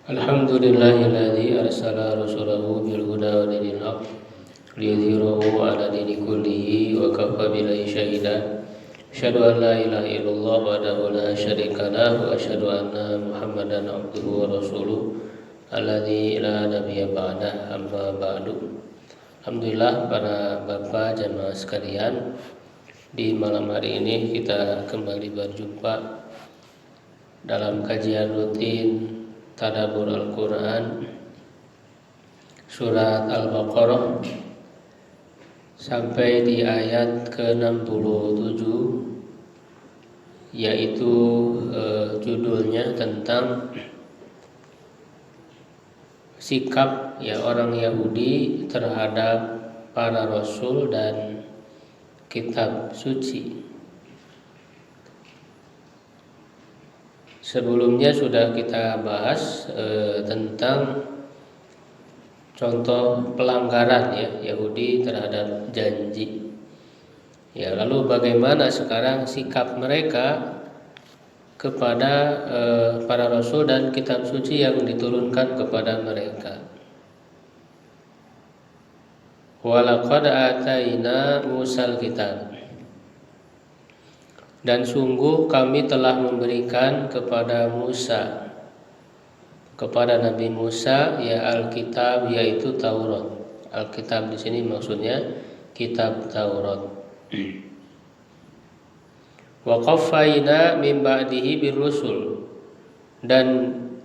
Alhamdulillahilladzi arsala rasulahu bil huda wa dinil haq liyudhhirahu 'ala dini kullihi wa kafa billahi shahida. Asyhadu an la ilaha illallah wahdahu la syarika lah wa asyhadu anna Muhammadan abduhu wa rasuluh alladzi la nabiyya ba'dah, amma ba'du. Alhamdulillah para bapak jamaah sekalian, di malam hari ini kita kembali berjumpa dalam kajian rutin Tadabbur Al-Quran Surat Al-Baqarah sampai di ayat ke-67, yaitu judulnya tentang sikap orang Yahudi terhadap para rasul dan kitab suci. Sebelumnya sudah kita bahas tentang contoh pelanggaran Yahudi terhadap janji. Lalu bagaimana sekarang sikap mereka kepada para rasul dan kitab suci yang diturunkan kepada mereka. Walaqad ataina Musal kitab, dan sungguh kami telah memberikan kepada Musa, kepada Nabi Musa, Alkitab, yaitu Taurat. Alkitab di sini maksudnya kitab Taurat. Wa qaffayna min ba'dihi birrusul, dan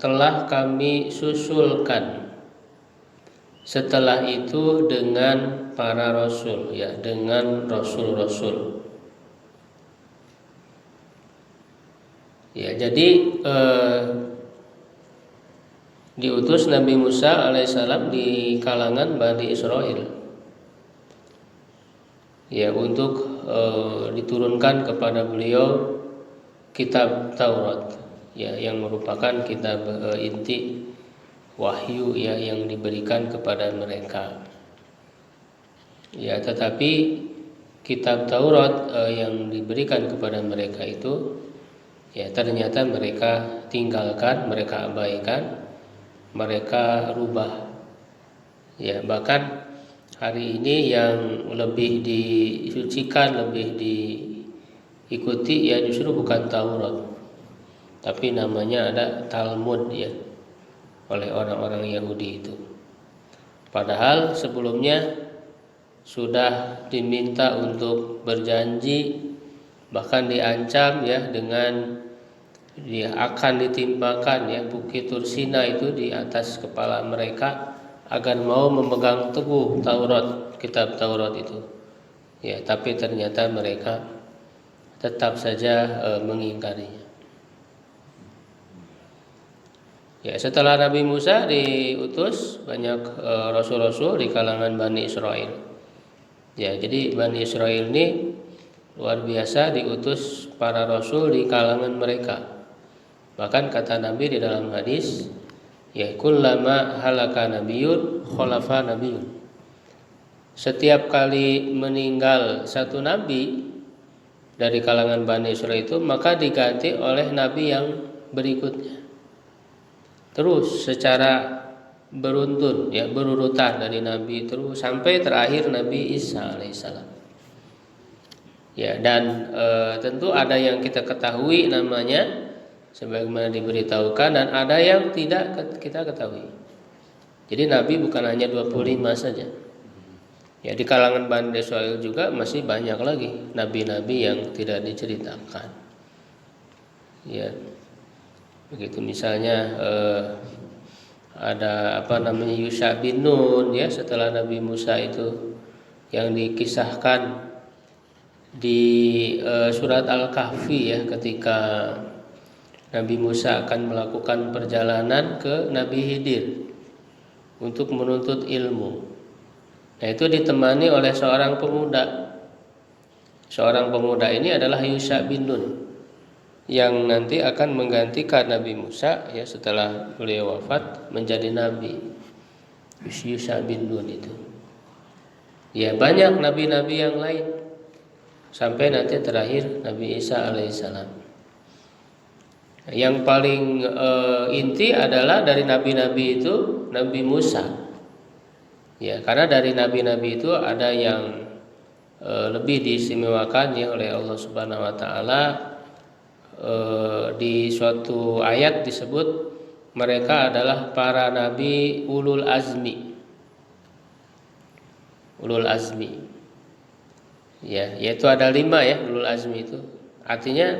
telah kami susulkan setelah itu dengan para rasul, dengan rasul-rasul. Jadi diutus Nabi Musa alaihissalam di kalangan Bani Israel, untuk diturunkan kepada beliau kitab Taurat, yang merupakan kitab inti wahyu yang diberikan kepada mereka. Tetapi kitab Taurat yang diberikan kepada mereka itu ternyata mereka tinggalkan, mereka abaikan, mereka rubah. Bahkan hari ini yang lebih disucikan, lebih diikuti justru bukan Taurat, tapi namanya ada Talmud oleh orang-orang Yahudi itu. Padahal sebelumnya sudah diminta untuk berjanji, bahkan diancam dengan dia akan ditimpakan bukit Tursina itu di atas kepala mereka agar mau memegang teguh Taurat, kitab Taurat itu. Tapi ternyata mereka tetap saja mengingkarinya. Setelah Nabi Musa diutus banyak rasul-rasul di kalangan Bani Israel. Jadi Bani Israel ini luar biasa, diutus para rasul di kalangan mereka. Bahkan kata Nabi di dalam hadis, kullama halaka nabiyyun khalafa nabiyyun. Setiap kali meninggal satu nabi dari kalangan Bani Israel itu, maka diganti oleh nabi yang berikutnya. Terus secara beruntun, berurutan dari nabi terus sampai terakhir Nabi Isa alaihissalam. Dan tentu ada yang kita ketahui namanya sebagaimana diberitahukan, dan ada yang tidak kita ketahui. Jadi Nabi bukan hanya 25 saja. Di kalangan Bani Israel juga masih banyak lagi nabi-nabi yang tidak diceritakan. Begitu misalnya ada Yusha bin Nun setelah Nabi Musa itu, yang dikisahkan di surat Al-Kahfi ketika Nabi Musa akan melakukan perjalanan ke Nabi Khidir untuk menuntut ilmu. Itu ditemani oleh seorang pemuda. Seorang pemuda ini adalah Yusha bin Nun, yang nanti akan menggantikan Nabi Musa setelah beliau wafat menjadi nabi. Yusha bin Nun itu. Banyak nabi-nabi yang lain sampai nanti terakhir Nabi Isa alaihissalam. Yang paling inti adalah dari nabi-nabi itu Nabi Musa. Ya, karena dari nabi-nabi itu ada yang lebih diistimewakan ya oleh Allah Subhanahu wa taala. Di suatu ayat disebut mereka adalah para nabi ulul azmi. Ulul azmi. Ya, yaitu ada 5 ya ulul azmi itu. Artinya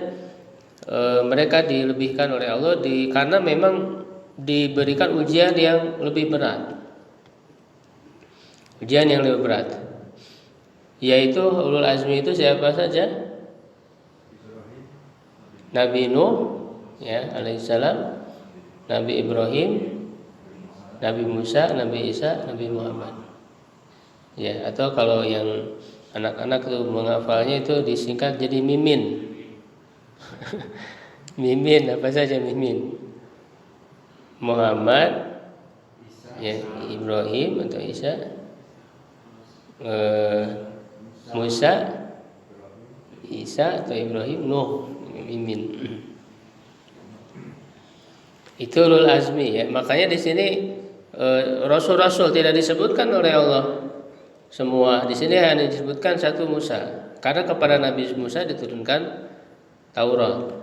mereka dilebihkan oleh Allah karena memang diberikan ujian yang lebih berat. Ujian yang lebih berat. Yaitu ulul azmi itu siapa saja? Nabi Nuh ya alaihissalam, Nabi Ibrahim, Nabi Musa, Nabi Isa, Nabi Muhammad. Ya, atau kalau yang anak-anak tuh menghafalnya itu disingkat jadi Mimin. Mimin apa saja Mimin? Muhammad, ya, Ibrahim atau Isa, Musa, Isa atau Ibrahim, Nuh, Mimin. Itu ulul azmi ya. Makanya di sini rasul-rasul tidak disebutkan oleh Allah. Semua di sini hanya disebutkan satu Musa. Karena kepada Nabi Musa diturunkan Taurat.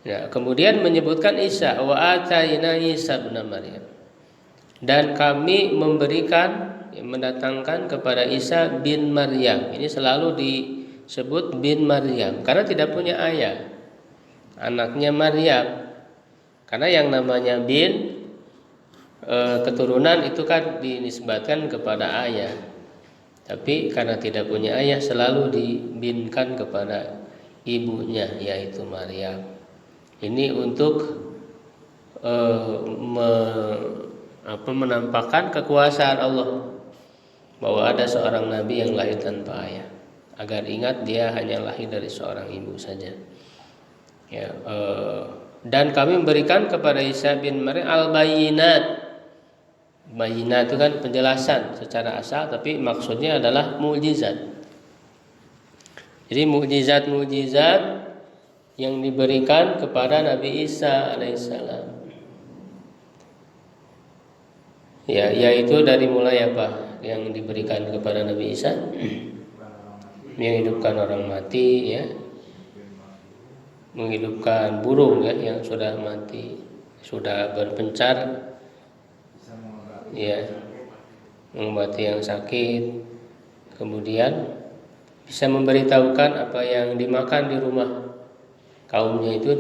Ya, kemudian menyebutkan Isa, wa ataina Isa bin Maryam. Dan kami memberikan mendatangkan kepada Isa bin Maryam. Ini selalu disebut bin Maryam karena tidak punya ayah. Anaknya Maryam. Karena yang namanya bin keturunan itu kan dinisbatkan kepada ayah. Tapi karena tidak punya ayah selalu dibinkan kepada ibunya yaitu Maryam. Ini untuk menampakkan kekuasaan Allah bahwa ada seorang nabi yang lahir tanpa ayah. Agar ingat dia hanya lahir dari seorang ibu saja. Ya, dan kami memberikan kepada Isa bin Maryam al-bayyinat. Bayyinat itu kan penjelasan secara asal, tapi maksudnya adalah mukjizat. Jadi mukjizat yang diberikan kepada Nabi Isa alaihissalam. Ya, yaitu dari mulai apa yang diberikan kepada Nabi Isa? Menghidupkan orang mati, ya, menghidupkan burung ya yang sudah mati, sudah berpencar. Ya, mengobati yang sakit, kemudian bisa memberitahukan apa yang dimakan di rumah kaumnya itu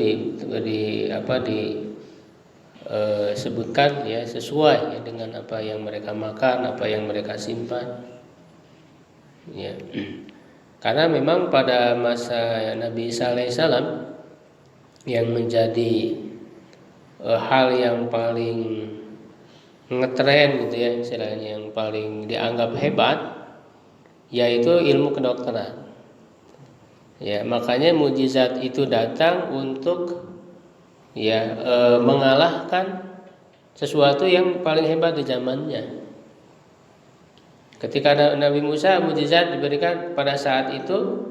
disebutkan ya sesuai ya, dengan apa yang mereka makan, apa yang mereka simpan. Ya, karena memang pada masa Nabi Isa alaihissalam yang menjadi hal yang paling ngetren gitu ya istilahnya, yang paling dianggap hebat yaitu ilmu kedokteran. Ya, makanya mukjizat itu datang untuk ya mengalahkan sesuatu yang paling hebat di zamannya. Ketika Nabi Musa mukjizat diberikan pada saat itu,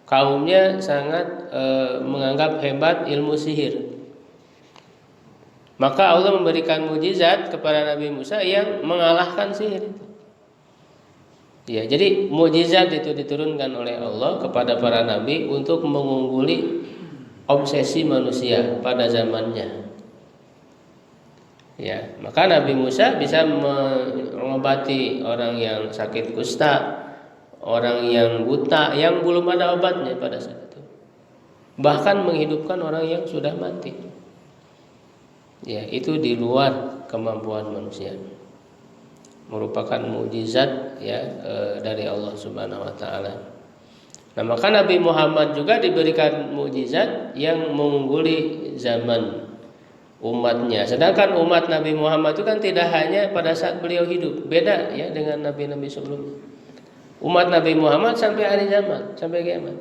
kaumnya sangat menganggap hebat ilmu sihir. Maka Allah memberikan mukjizat kepada Nabi Musa yang mengalahkan sihir itu. Ya, jadi mukjizat itu diturunkan oleh Allah kepada para nabi untuk mengungguli obsesi manusia pada zamannya. Ya, maka Nabi Musa bisa mengobati orang yang sakit kusta, orang yang buta yang belum ada obatnya pada saat itu. Bahkan menghidupkan orang yang sudah mati. Ya, itu di luar kemampuan manusia. Merupakan mukjizat ya dari Allah Subhanahu wa taala. Nah, maka Nabi Muhammad juga diberikan mukjizat yang mengungguli zaman umatnya. Sedangkan umat Nabi Muhammad itu kan tidak hanya pada saat beliau hidup, beda ya dengan nabi-nabi sebelumnya. Umat Nabi Muhammad sampai hari zaman, sampai kiamat.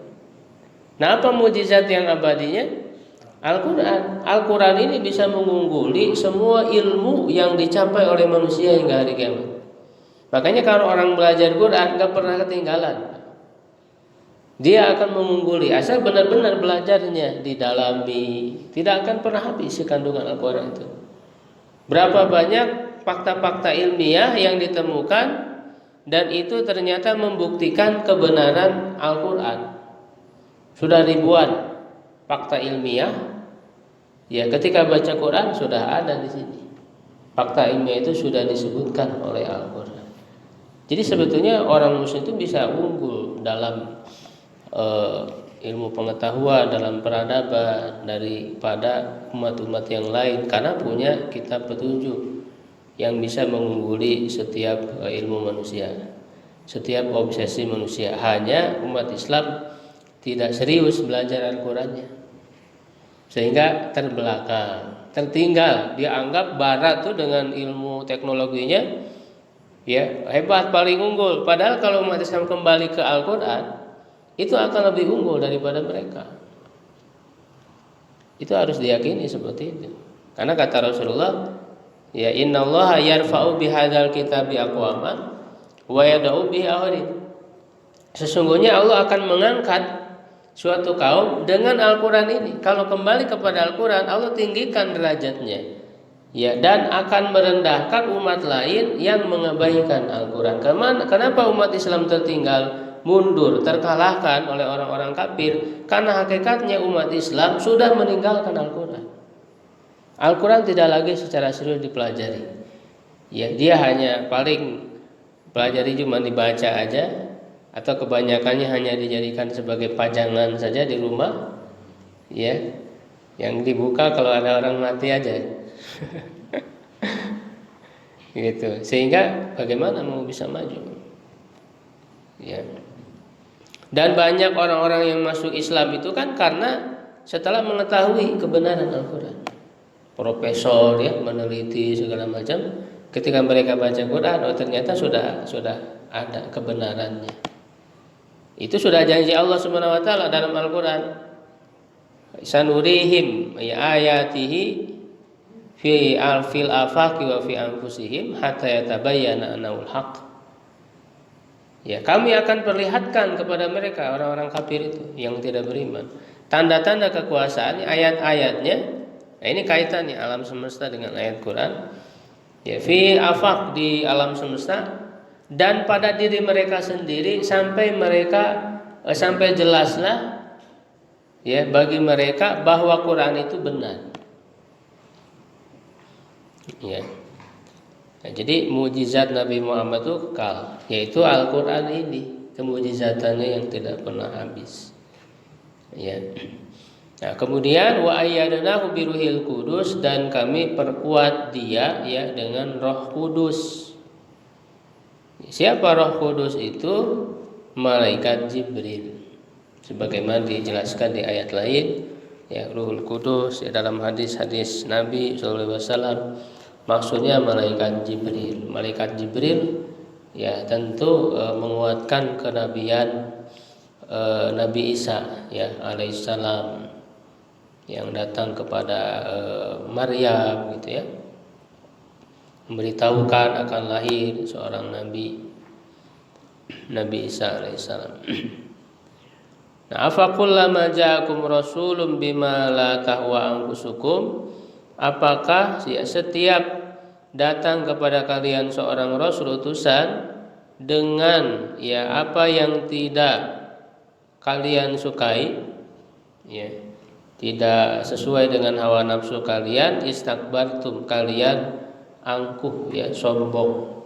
Nah, apa mukjizat yang abadinya? Al-Quran. Al-Quran ini bisa mengungguli semua ilmu yang dicapai oleh manusia hingga hari kiamat. Makanya kalau orang belajar Quran gak pernah ketinggalan. Dia akan mengungguli asal benar-benar belajarnya, didalami, tidak akan pernah habis kandungan Al-Quran itu. Berapa banyak fakta-fakta ilmiah yang ditemukan dan itu ternyata membuktikan kebenaran Al-Quran. Sudah ribuan fakta ilmiah, ya ketika baca Quran sudah ada di sini. Fakta ilmiah itu sudah disebutkan oleh Al-Quran. Jadi sebetulnya orang Muslim itu bisa unggul dalam ilmu pengetahuan, dalam peradaban daripada umat-umat yang lain karena punya kitab petunjuk yang bisa mengungguli setiap ilmu manusia, setiap obsesi manusia. Hanya umat Islam tidak serius belajar Al-Qurannya sehingga terbelakang, tertinggal. Dia anggap Barat tuh dengan ilmu teknologinya ya hebat, paling unggul. Padahal kalau umat Islam kembali ke Al-Quran itu akan lebih unggul daripada mereka. Itu harus diyakini seperti itu. Karena kata Rasulullah, ya innallaha yarfa'u bihadzal kitabi aqwaman wa yada'u bihi akharin. Sesungguhnya Allah akan mengangkat suatu kaum dengan Al-Quran ini. Kalau kembali kepada Al-Quran, Allah tinggikan derajatnya, ya, dan akan merendahkan umat lain yang mengabaikan Al-Quran. Kenapa umat Islam tertinggal, mundur, terkalahkan oleh orang-orang kafir? Karena hakikatnya umat Islam sudah meninggalkan Al-Quran. Al-Quran tidak lagi secara serius dipelajari. Ya, dia hanya paling pelajari cuma dibaca aja, atau kebanyakannya hanya dijadikan sebagai pajangan saja di rumah. Ya, yang dibuka kalau ada orang mati aja. Gitu. Sehingga bagaimana mau bisa maju? Ya. Dan banyak orang-orang yang masuk Islam itu kan karena setelah mengetahui kebenaran Al-Quran. Profesor ya meneliti segala macam, ketika mereka baca Quran, oh ternyata sudah ada kebenarannya. Itu sudah janji Allah Subhanahu wa taala dalam Al-Quran. Sanurihim ayatihi fi fil afaqi wa fi anfusihim hatta yatabayyana annahul haqq. Ya, kami akan perlihatkan kepada mereka, orang-orang kafir itu yang tidak beriman, tanda-tanda kekuasaan, ayat-ayatnya. Nah, ini kaitannya alam semesta dengan ayat Quran. Ya, fi afaq, di alam semesta, dan pada diri mereka sendiri sampai jelaslah ya bagi mereka bahwa Quran itu benar. Ya. Nah, jadi mukjizat Nabi Muhammad itu kekal, yaitu Al-Quran ini, kemujizatannya yang tidak pernah habis. Ya. Nah, kemudian wa ayyadnahu biruhil qudus, dan kami perkuat dia ya dengan Roh Kudus. Siapa Roh Kudus itu? Malaikat Jibril. Sebagaimana dijelaskan di ayat lain, ya Ruhul Kudus ya, dalam hadis-hadis Nabi sallallahu alaihi wasallam. Maksudnya malaikat Jibril. Malaikat Jibril ya tentu menguatkan kenabian Nabi Isa ya alaihissalam yang datang kepada Maryam gitu ya, memberitahukan akan lahir seorang Nabi Isa alaihissalam. Nah, afakullama ja'akum rasulun bima la tahwa anfusukum, apakah setiap datang kepada kalian seorang rasul utusan dengan ya apa yang tidak kalian sukai, ya tidak sesuai dengan hawa nafsu kalian, istakbartum, kalian angkuh ya, sombong,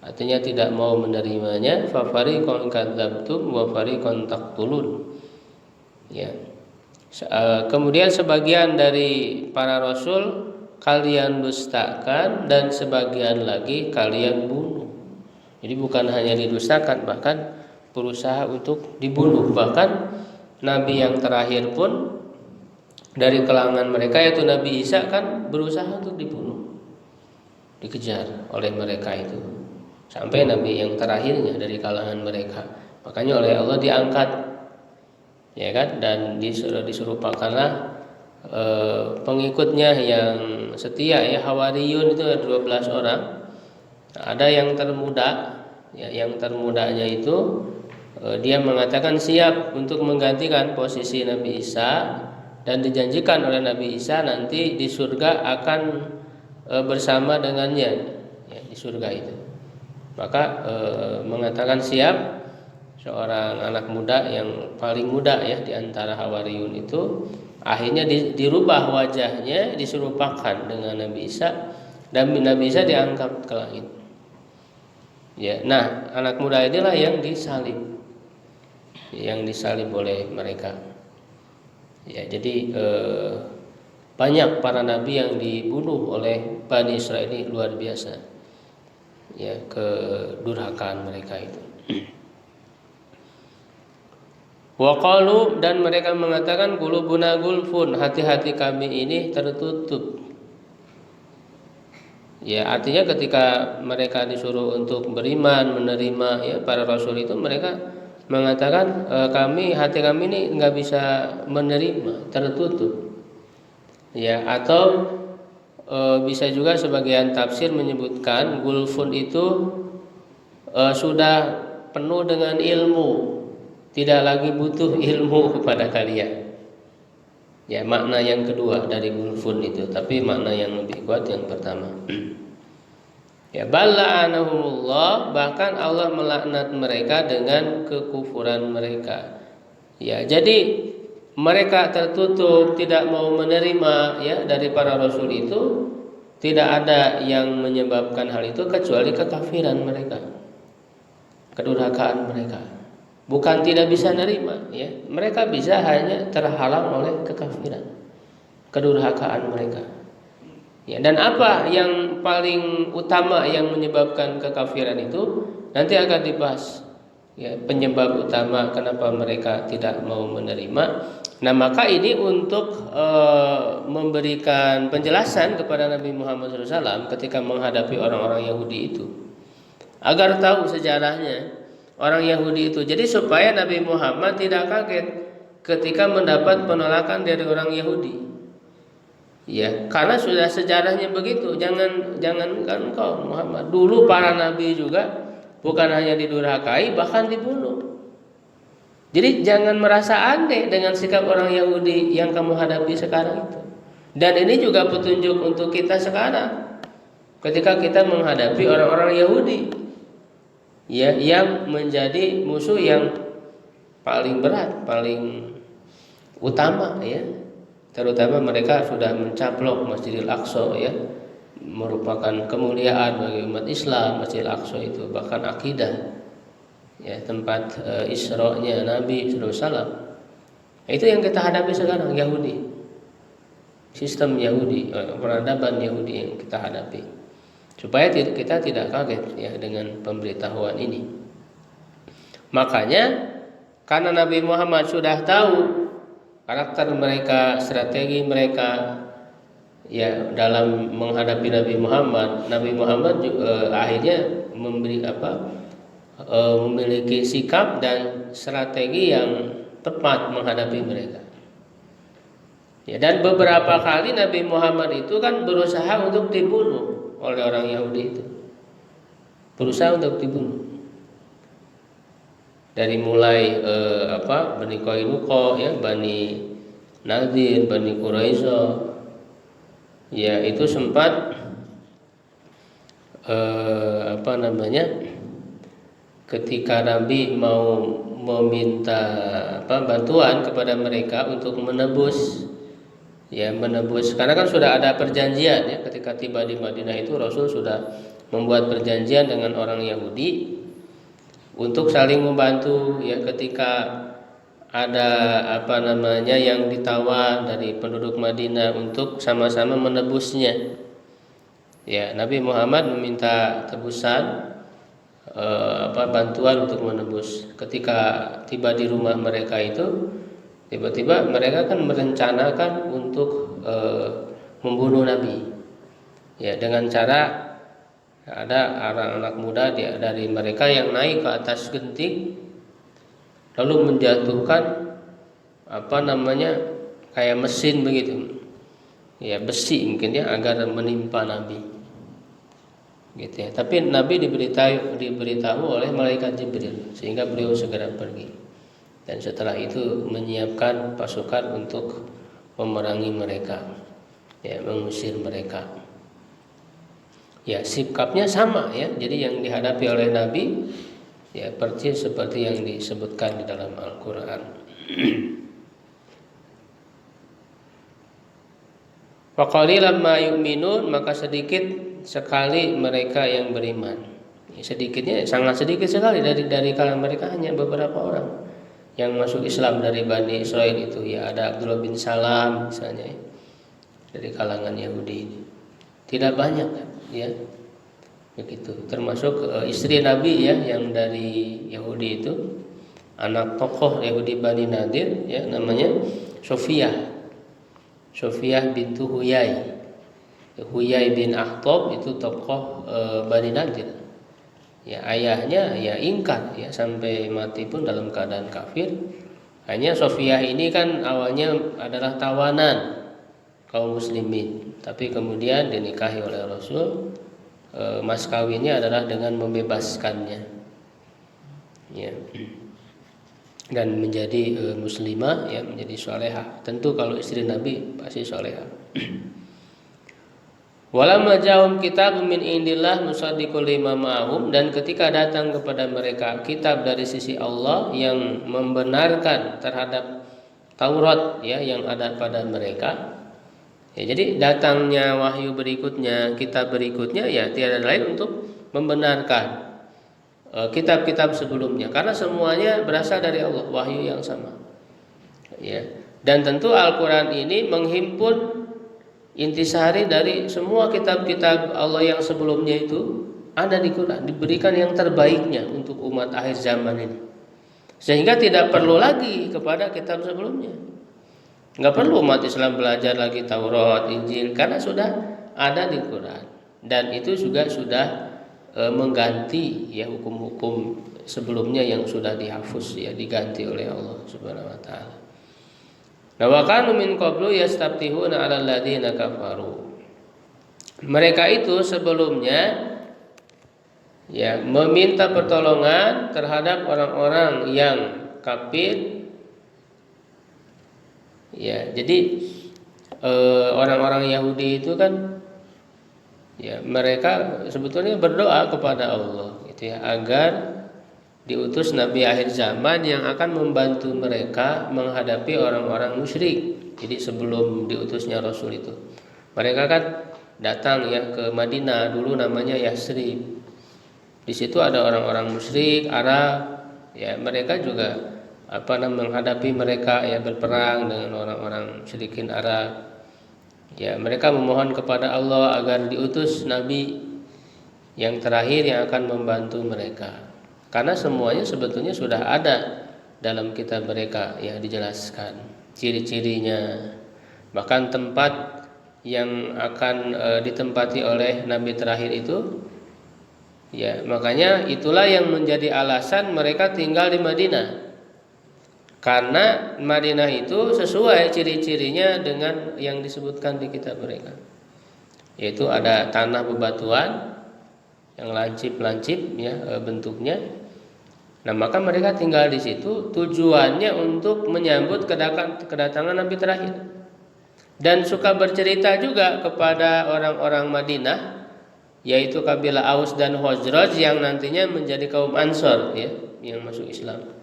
artinya tidak mau menerimanya, fa fariqan kadzabtum wa fariqan taqtulun. Ya. Kemudian sebagian dari para rasul kalian dustakan dan sebagian lagi kalian bunuh. Jadi bukan hanya didustakan, bahkan berusaha untuk dibunuh. Bahkan Nabi yang terakhir pun dari kalangan mereka, yaitu Nabi Isa, kan berusaha untuk dibunuh, dikejar oleh mereka itu, sampai Nabi yang terakhirnya dari kalangan mereka. Makanya oleh Allah diangkat, ya kan, dan diserupakanlah pengikutnya yang setia ya, Hawariyun itu ada 12 orang. Ada yang termuda ya, yang termudanya itu dia mengatakan siap untuk menggantikan posisi Nabi Isa, dan dijanjikan oleh Nabi Isa nanti di surga akan bersama dengannya, ya, di surga itu. Maka mengatakan siap seorang anak muda yang paling muda ya di antara Hawariyun itu, akhirnya dirubah wajahnya, diserupakan dengan Nabi Isa, dan Nabi Isa diangkat ke langit. Ya, nah anak muda inilah yang disalib oleh mereka. Ya, jadi banyak para nabi yang dibunuh oleh Bani Israil ini, luar biasa. Ya, kedurhakaan mereka itu. Waqalu, dan mereka mengatakan qulubuna gulfun, hati-hati kami ini tertutup. Ya, artinya ketika mereka disuruh untuk beriman, menerima ya para rasul itu, mereka mengatakan hati kami ini nggak bisa menerima, tertutup. Ya, atau bisa juga sebagian tafsir menyebutkan gulfun itu sudah penuh dengan ilmu, tidak lagi butuh ilmu kepada kalian. Ya, makna yang kedua dari gulfun itu, tapi makna yang lebih kuat yang pertama. Ya, bala'anahumullah, bahkan Allah melaknat mereka dengan kekufuran mereka. Ya, jadi mereka tertutup, tidak mau menerima ya dari para rasul itu, tidak ada yang menyebabkan hal itu kecuali kekafiran mereka, kedurhakaan mereka. Bukan tidak bisa nerima ya, mereka bisa hanya terhalang oleh kekafiran, kedurhakaan mereka. Ya, dan apa yang paling utama yang menyebabkan kekafiran itu nanti akan dibahas. Ya, penyebab utama kenapa mereka tidak mau menerima. Nah, maka ini untuk memberikan penjelasan kepada Nabi Muhammad SAW ketika menghadapi orang-orang Yahudi itu, agar tahu sejarahnya orang Yahudi itu. Jadi supaya Nabi Muhammad tidak kaget ketika mendapat penolakan dari orang Yahudi. Ya, karena sudah sejarahnya begitu. Jangankan kau Muhammad, dulu para nabi juga bukan hanya didurhakai, bahkan dibunuh. Jadi jangan merasa aneh dengan sikap orang Yahudi yang kamu hadapi sekarang itu. Dan ini juga petunjuk untuk kita sekarang, ketika kita menghadapi orang-orang Yahudi ya, yang menjadi musuh yang paling berat, paling utama ya. Terutama mereka sudah mencaplok Masjidil Aqsa ya, merupakan kemuliaan bagi umat Islam. Masjidil Aqsa itu bahkan akidah ya, tempat Isra-nya Nabi SAW. Itu yang kita hadapi sekarang, Yahudi, sistem Yahudi, peradaban Yahudi yang kita hadapi. Supaya kita tidak kaget ya dengan pemberitahuan ini. Makanya karena Nabi Muhammad sudah tahu karakter mereka, strategi mereka ya dalam menghadapi Nabi Muhammad. Nabi Muhammad juga, akhirnya memiliki sikap dan strategi yang tepat menghadapi mereka. Ya, dan beberapa kali Nabi Muhammad itu kan berusaha untuk dibunuh oleh orang Yahudi itu. Berusaha untuk dibunuh. Dari mulai Bani Qainuqa ya, Bani Nadir, Bani Quraisyah, ya itu sempat ketika Nabi mau meminta bantuan kepada mereka untuk menebus karena kan sudah ada perjanjian ya, ketika tiba di Madinah itu Rasul sudah membuat perjanjian dengan orang Yahudi untuk saling membantu ya, ketika ada yang ditawar dari penduduk Madinah untuk sama-sama menebusnya. Ya, Nabi Muhammad meminta tebusan bantuan untuk menebus. Ketika tiba di rumah mereka itu, tiba-tiba mereka kan merencanakan untuk membunuh Nabi. Ya, dengan cara ada anak muda dari mereka yang naik ke atas genting lalu menjatuhkan kayak mesin begitu ya, besi mungkin ya, agar menimpa Nabi. gitu ya. Tapi Nabi diberitahu oleh malaikat Jibril sehingga beliau segera pergi. Dan setelah itu menyiapkan pasukan untuk memerangi mereka, ya, mengusir mereka. Ya, sikapnya sama ya. Jadi yang dihadapi oleh Nabi ya persis seperti yang disebutkan di dalam Al-Qur'an. Wa qalilan ma yu'minun, maka sedikit sekali mereka yang beriman. Ya, sedikitnya sangat sedikit sekali dari kalangan mereka, hanya beberapa orang yang masuk Islam dari Bani Israel itu ya. Ada Abdullah bin Salam misalnya ya, dari kalangan Yahudi ini. Tidak banyak ya. Begitu. Termasuk istri Nabi ya yang dari Yahudi itu, anak tokoh Yahudi Bani Nadir ya, namanya Sofiyah bintu Huyai. Huyai bin Akhtab itu tokoh Bani Nadir. Ya, ayahnya ya ingkar ya sampai mati pun dalam keadaan kafir. Hanya Sofiyah ini kan awalnya adalah tawanan kaum muslimin, tapi kemudian dinikahi oleh Rasul. Mas kawinnya adalah dengan membebaskannya ya, dan menjadi muslimah ya, menjadi solehah. Tentu kalau istri Nabi pasti solehah. Walamma ja'ahum kitabun min indillah musaddiqul lima ma'ahum, dan ketika datang kepada mereka kitab dari sisi Allah yang membenarkan terhadap Taurat ya yang ada pada mereka. Ya, jadi datangnya wahyu berikutnya, kitab berikutnya ya tiada lain untuk membenarkan kitab-kitab sebelumnya, karena semuanya berasal dari Allah, wahyu yang sama. Ya. Dan tentu Al-Qur'an ini menghimpun intisari dari semua kitab-kitab Allah yang sebelumnya itu ada di Quran, diberikan yang terbaiknya untuk umat akhir zaman ini. Sehingga tidak perlu lagi kepada kitab sebelumnya. Nggak perlu umat Islam belajar lagi Taurat, Injil, karena sudah ada di Quran, dan itu juga sudah mengganti ya hukum-hukum sebelumnya yang sudah dihapus ya, diganti oleh Allah Subhanahu wa taala. Nah, wa kanu min qablu yastabtihuna 'alal ladzina kafaru. Mereka itu sebelumnya ya meminta pertolongan terhadap orang-orang yang kafir. Ya, jadi orang-orang Yahudi itu kan ya mereka sebetulnya berdoa kepada Allah gitu ya, agar diutus nabi akhir zaman yang akan membantu mereka menghadapi orang-orang musyrik. Jadi sebelum diutusnya Rasul itu, mereka kan datang ya ke Madinah, dulu namanya Yasrib. Di situ ada orang-orang musyrik Arab ya, mereka juga menghadapi mereka ya, berperang dengan orang-orang musyrikin Arab ya. Mereka memohon kepada Allah agar diutus nabi yang terakhir yang akan membantu mereka, karena semuanya sebetulnya sudah ada dalam kitab mereka ya, dijelaskan ciri-cirinya, bahkan tempat yang akan ditempati oleh nabi terakhir itu ya. Makanya itulah yang menjadi alasan mereka tinggal di Madinah, karena Madinah itu sesuai ciri-cirinya dengan yang disebutkan di kitab mereka, yaitu ada tanah bebatuan yang lancip-lancip ya bentuknya. Nah, maka mereka tinggal di situ tujuannya untuk menyambut kedatangan Nabi terakhir, dan suka bercerita juga kepada orang-orang Madinah, yaitu kabilah Aus dan Khazraj yang nantinya menjadi kaum Ansor ya, yang masuk Islam,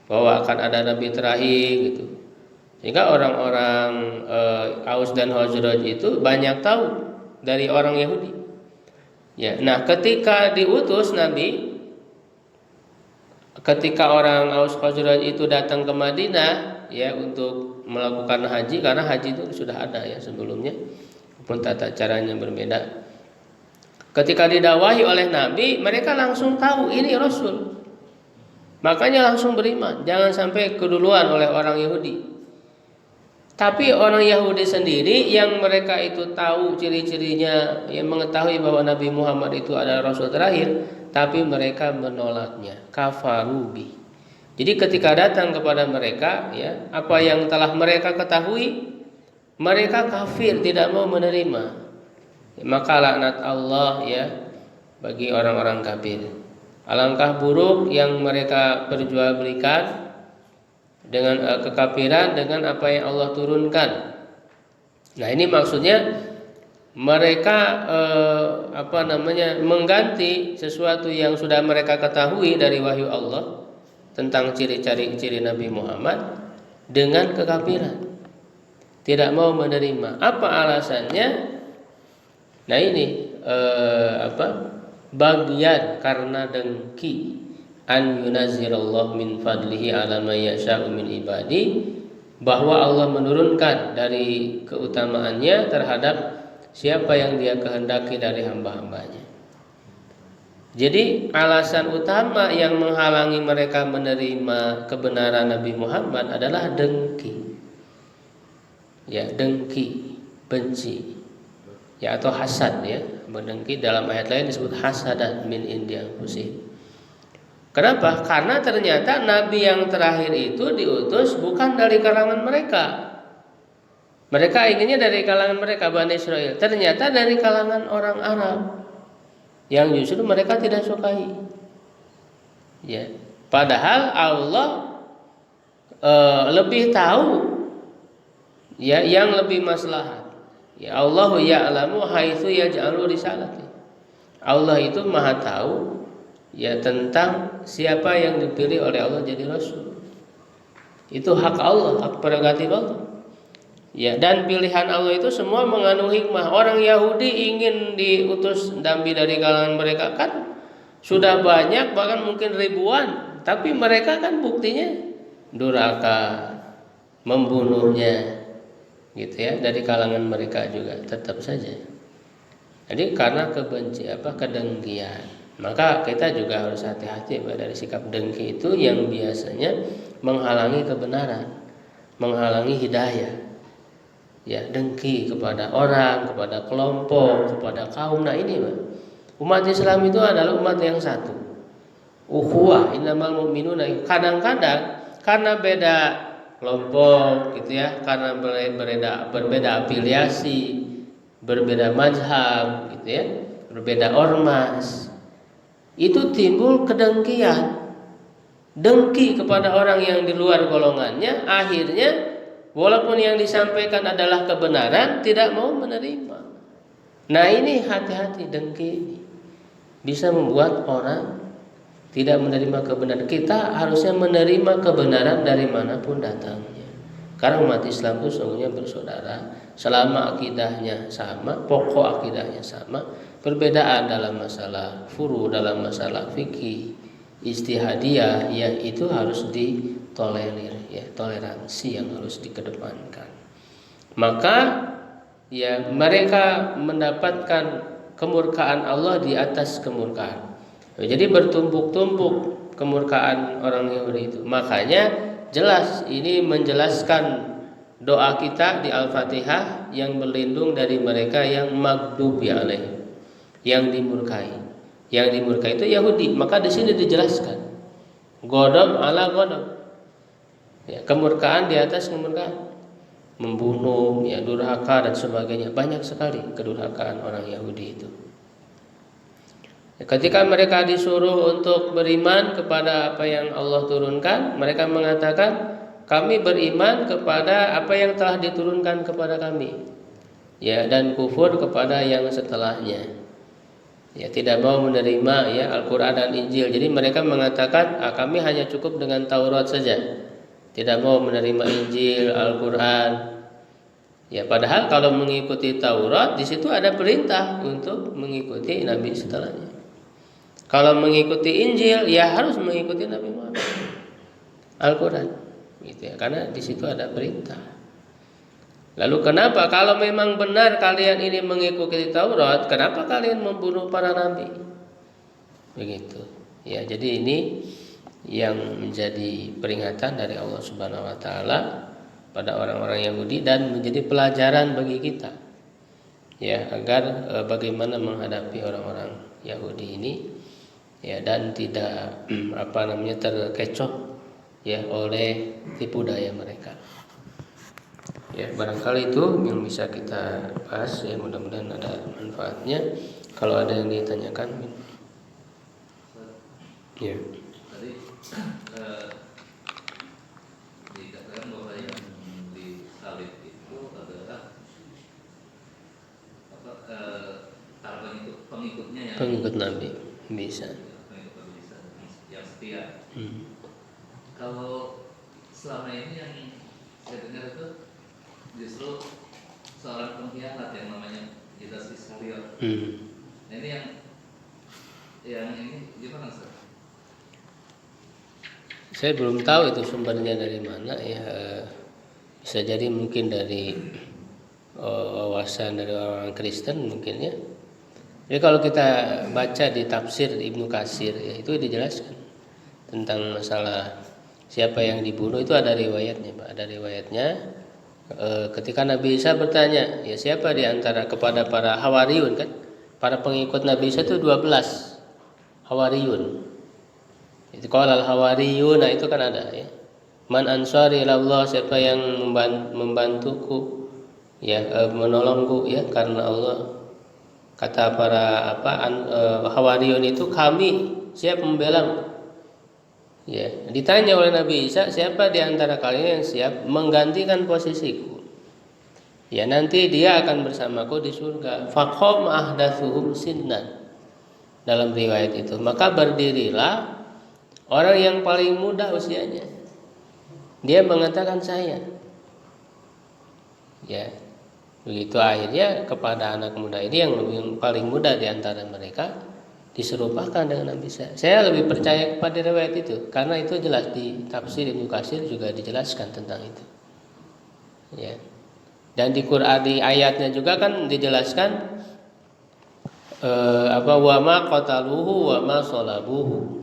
bahwa akan ada nabi terakhir gitu. Sehingga orang-orang Aus dan Khazraj itu banyak tahu dari orang Yahudi. Ya, nah ketika diutus Nabi, ketika orang Aus Khazraj itu datang ke Madinah ya untuk melakukan haji, karena haji itu sudah ada ya sebelumnya, walaupun tata caranya berbeda. Ketika didakwahi oleh Nabi, mereka langsung tahu ini Rasul. Makanya langsung beriman, jangan sampai keduluan oleh orang Yahudi. Tapi orang Yahudi sendiri yang mereka itu tahu ciri-cirinya, yang mengetahui bahwa Nabi Muhammad itu adalah Rasul terakhir, tapi mereka menolaknya, kafarubi. Jadi ketika datang kepada mereka ya, apa yang telah mereka ketahui, mereka kafir, tidak mau menerima. Maka laknat Allah ya bagi orang-orang kafir. Alangkah buruk yang mereka perjualbelikan dengan kekafiran dengan apa yang Allah turunkan. Nah, ini maksudnya mereka mengganti sesuatu yang sudah mereka ketahui dari wahyu Allah tentang ciri-ciri Nabi Muhammad dengan kekafiran. Tidak mau menerima. Apa alasannya? Nah, ini bagian karena dengki an yunazzirallahu min fadlihi ala man yasha'u min ibadi, bahwa Allah menurunkan dari keutamaannya terhadap siapa yang Dia kehendaki dari hamba-hambanya. Jadi alasan utama yang menghalangi mereka menerima kebenaran Nabi Muhammad adalah dengki. Ya, dengki, benci. Ya, atau hasad ya. Mendengki dalam ayat lain disebut hasadan min indi anfusihim. Kenapa? Karena ternyata Nabi yang terakhir itu diutus bukan dari kalangan mereka. Mereka inginnya dari kalangan mereka, Bani Israel. Ternyata dari kalangan orang Arab yang justru mereka tidak sukai. Ya, padahal Allah lebih tahu ya yang lebih maslahat. Ya, Allahu ya'lamu haitsu yaj'alu risalati. Allah itu Maha tahu ya tentang siapa yang dipilih oleh Allah jadi rasul. Itu hak Allah, hak prerogatif Allah. Ya, dan pilihan Allah itu semua mengandung hikmah. Orang Yahudi ingin diutus nabi dari kalangan mereka kan sudah banyak, bahkan mungkin ribuan, tapi mereka kan buktinya durhaka, membunuhnya, gitu ya, dari kalangan mereka juga tetap saja. Jadi karena kedengkian, maka kita juga harus hati-hati dari sikap dengki itu yang biasanya menghalangi kebenaran, menghalangi hidayah. Ya, dengki kepada orang, kepada kelompok, kepada kaum. Nah, ini umat Islam itu adalah umat yang satu. Ukhuwah innamal mu'minuna. Kadang-kadang karena beda kelompok gitu ya, karena berbeda afiliasi, berbeda mazhab gitu ya, berbeda ormas, itu timbul kedengkian, dengki kepada orang yang di luar golongannya. Akhirnya walaupun yang disampaikan adalah kebenaran, tidak mau menerima. Nah, ini hati-hati, dengki ini bisa membuat orang tidak menerima kebenaran. Kita harusnya menerima kebenaran dari manapun datangnya. Karena umat Islam itu sesungguhnya bersaudara, selama akidahnya sama, pokok akidahnya sama. Perbedaan dalam masalah furu, dalam masalah fikih, ijtihadiyah, ya itu harus ditolerir, ya, toleransi yang harus dikedepankan. Maka ya mereka mendapatkan kemurkaan Allah di atas kemurkaan. Jadi bertumpuk-tumpuk kemurkaan orang Yahudi itu. Makanya jelas ini menjelaskan doa kita di Al-Fatihah yang berlindung dari mereka yang maghdubi alaihim, yang dimurkai. Yang dimurkai itu Yahudi. Maka di sini dijelaskan ghadab ala ghadab. Ya, kemurkaan di atas kemurkaan, membunuh, ya, durhaka dan sebagainya. Banyak sekali kedurhakaan orang Yahudi itu. Ya, ketika mereka disuruh untuk beriman kepada apa yang Allah turunkan, mereka mengatakan kami beriman kepada apa yang telah diturunkan kepada kami, ya, dan kufur kepada yang setelahnya. Ya, tidak mau menerima ya Al-Quran dan Injil. Jadi mereka mengatakan kami hanya cukup dengan Taurat saja, tidak mau menerima Injil, Al-Quran. Ya, padahal kalau mengikuti Taurat di situ ada perintah untuk mengikuti nabi setelahnya. Kalau mengikuti Injil ya harus mengikuti Nabi Muhammad, Al-Quran, gitu ya, karena di situ ada perintah. Lalu kenapa kalau memang benar kalian ini mengikuti Taurat, kenapa kalian membunuh para nabi? Begitu. Ya, jadi ini yang menjadi peringatan dari Allah Subhanahu wa taala pada orang-orang Yahudi dan menjadi pelajaran bagi kita. Ya, agar bagaimana menghadapi orang-orang Yahudi ini, ya, dan tidak terkecoh ya oleh tipu daya mereka. Ya, barangkali itu yang bisa kita bahas, ya, mudah-mudahan ada manfaatnya. Kalau ada yang ditanyakan. Ya. Tadi dikatakan bahwa yang disalib itu adalah para pengikutnya yang Pengikut Nabi bisa. pengikut Nabi Isa yang setia. Hmm. Kalau selama ini yang saya dengar itu justru seorang pengkhianat yang namanya Judas Iskariot. Nah, ini yang ini gimana, Ustaz? Saya belum tahu itu sumbernya dari mana ya. Bisa jadi mungkin dari wawasan dari orang Kristen mungkin ya. Jadi kalau kita baca di tafsir Ibnu Katsir ya, itu dijelaskan tentang masalah siapa yang dibunuh, itu ada riwayatnya, Pak. Ada riwayatnya ketika Nabi Isa bertanya, ya siapa di antara kepada para Hawariyun kan? Para pengikut Nabi Isa itu 12 Hawariyun. Itu qala al-hawariyun, nah itu kan ada ya. Man ansari ilallah, siapa yang membantuku ya, menolongku ya karena Allah. Kata para hawariyun itu, kami siap membela. Ya, ditanya oleh Nabi Isa, siapa di antara kalian yang siap menggantikan posisiku? Ya, nanti dia akan bersamaku di surga. Faqam ahdatsuhum sinnan. Dalam riwayat itu, maka berdirilah orang yang paling muda usianya. Dia mengatakan saya. Ya. Begitu akhirnya kepada anak muda ini yang paling muda di antara mereka diserupakan dengan Nabi Isa. Saya lebih percaya kepada riwayat itu karena itu jelas di tafsir Ibnu Katsir juga dijelaskan tentang itu. Ya. Dan di Quran di ayatnya juga kan dijelaskan wa ma qataluhu wa ma salabuhu.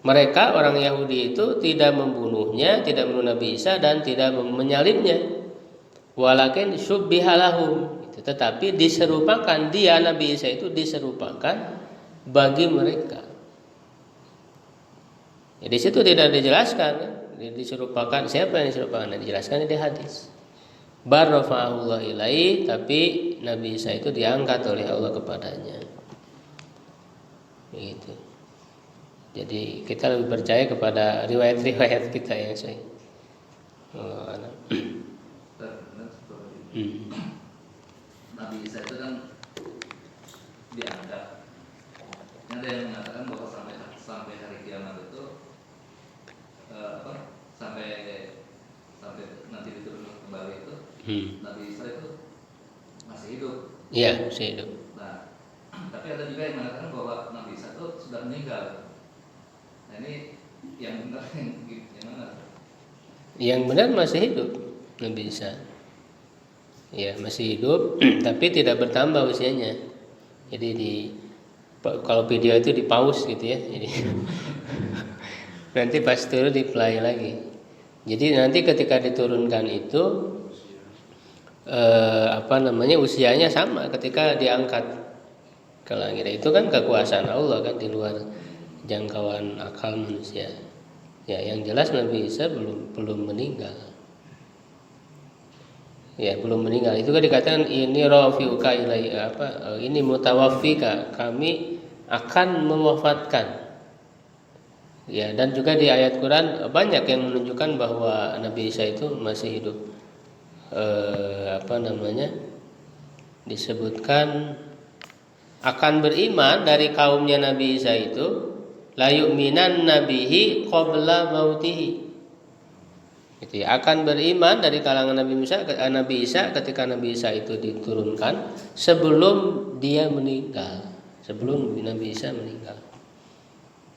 Mereka orang Yahudi itu tidak membunuhnya, tidak membunuh Nabi Isa dan tidak menyalibnya. Walakin syubbihalahum, tetapi diserupakan, dia Nabi Isa itu diserupakan bagi mereka. Ya, di situ tidak dijelaskan diserupakan siapa yang diserupakan, dijelaskan di hadis. Barrafa'ahullah ilaihi, tapi Nabi Isa itu diangkat oleh Allah kepadanya. Begitu. Jadi kita lebih percaya kepada riwayat-riwayat kita yang sahih. Nabi Isa itu kan diangkat. Ada yang mengatakan bahwa sampai hari kiamat itu sampai nanti diturunkan kembali itu Nabi Isa itu masih hidup. Iya, masih hidup. Nah, tapi ada juga yang mengatakan bahwa Nabi Isa itu sudah meninggal. Nah, ini yang benar yang mana? Yang benar masih hidup Nabi Isa. Ya, masih hidup tapi tidak bertambah usianya. Jadi kalau video itu di pause gitu ya. Jadi nanti pas turun di play lagi. Jadi nanti ketika diturunkan itu usianya sama ketika diangkat ke langit. Itu kan kekuasaan Allah kan, di luar jangkauan akal manusia. Ya, yang jelas Nabi Isa belum meninggal. Ya, belum meninggal. Itu kan dikatakan ini rafiuka ilai ini mutawaffika, kami akan mewafatkan. Ya, dan juga di ayat Quran banyak yang menunjukkan bahwa Nabi Isa itu masih hidup. Disebutkan akan beriman dari kaumnya Nabi Isa itu la yu'minan nabihi qabla mautihi. Itu akan beriman dari kalangan Nabi Isa ketika Nabi Isa itu diturunkan sebelum dia meninggal, sebelum Nabi Isa meninggal.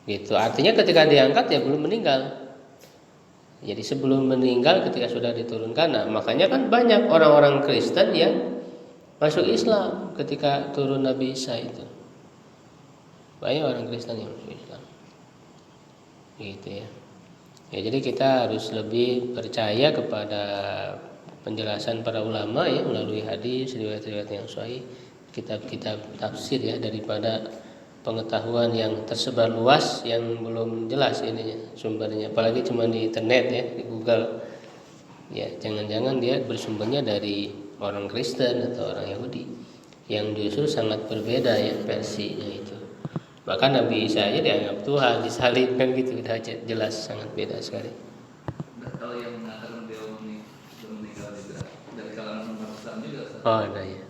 Gitu. Artinya ketika diangkat ya belum meninggal. Jadi sebelum meninggal ketika sudah diturunkan. Nah, makanya kan banyak orang-orang Kristen yang masuk Islam ketika turun Nabi Isa itu. Banyak orang Kristen yang masuk Islam. Gitu ya. Ya, jadi kita harus lebih percaya kepada penjelasan para ulama ya, melalui hadis, riwayat-riwayat yang sahih, kitab-kitab tafsir ya, daripada pengetahuan yang tersebar luas yang belum jelas ininya sumbernya, apalagi cuma di internet ya, di Google. Ya, jangan-jangan dia bersumbernya dari orang Kristen atau orang Yahudi yang justru sangat berbeda ya versinya itu. Bahkan Nabi Isa aja dianggap Tuhan, disalib kan gitu, udah jelas sangat beda sekali. Nah, kalau yang mengatakan beliau belum meninggal juga dari kalangan umat Islam juga. Oh, ada ya.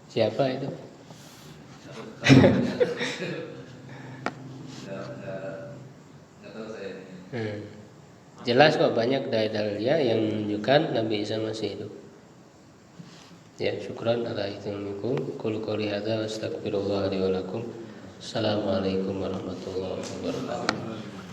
Siapa itu? Nggak tahu saya. Jelas kok banyak dalilnya yang menunjukkan Nabi Isa masih hidup. Ya, syukran ala ihtimamukum. Qul qouli hadza wa astaghfirullah li wa lakum. Assalamualaikum warahmatullahi wabarakatuh.